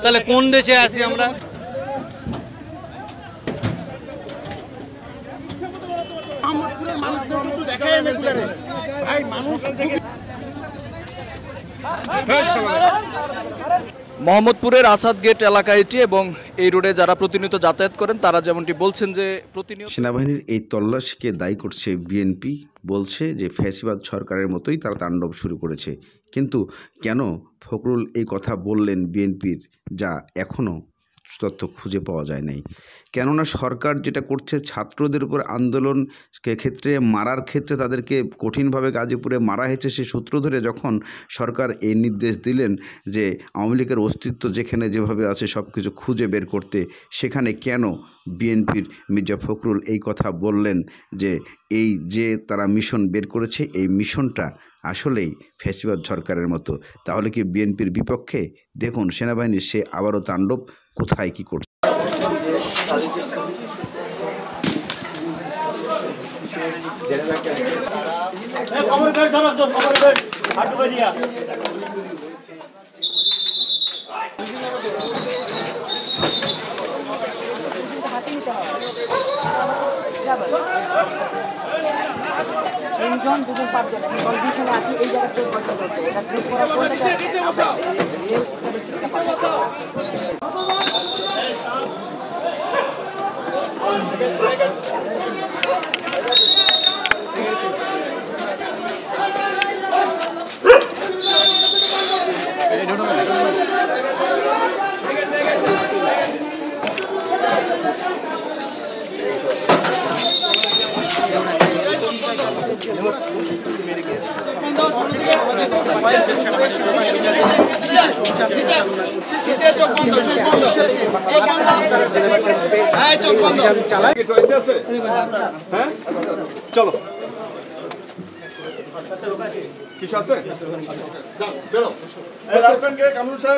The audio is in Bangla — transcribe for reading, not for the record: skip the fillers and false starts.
তাহলে কোন দেশে আছি আমরা? মোহাম্মদপুরের আসাদ গেট এলাকা এটি এবং এই রোডে যারা প্রতিনিয়ত যাতায়াত করেন তারা যেমনটি বলছেন যে প্রতিনিয়ত সেনাবাহিনীর এই তল্লাশিকে দায়ী করছে বিএনপি, বলছে যে ফ্যাসিবাদ সরকারের মতোই তারা তাণ্ডব শুরু করেছে। কিন্তু কেন ফখরুল এই কথা বললেন বিএনপির, যা এখনও তথ্য খুঁজে পাওয়া যায় নাই। কেননা সরকার যেটা করছে ছাত্রদের উপর আন্দোলন ক্ষেত্রে মারার ক্ষেত্রে তাদেরকে কঠিনভাবে গাজীপুরে মারা হয়েছে, সে সূত্র ধরে যখন সরকার এই নির্দেশ দিলেন যে আওয়ামী লীগের অস্তিত্ব যেখানে যেভাবে আছে সব কিছু খুঁজে বের করতে, সেখানে কেন বিএনপির মির্জা ফখরুল এই কথা বললেন যে এই যে তারা মিশন বের করেছে এই মিশনটা আসলেই ফ্যাসিবাদ সরকারের মতো? তাহলে কি বিএনপির বিপক্ষে? দেখুন সেনাবাহিনীর সে আবারও তাণ্ডব কোথায় কি করছে। তিনজন দুজন পাঁচজন আমি কনফিউশনে আছি এই জায়গাতে এটা ক্লিক করার পর চলো কিছু আছে কামরুল সাহেব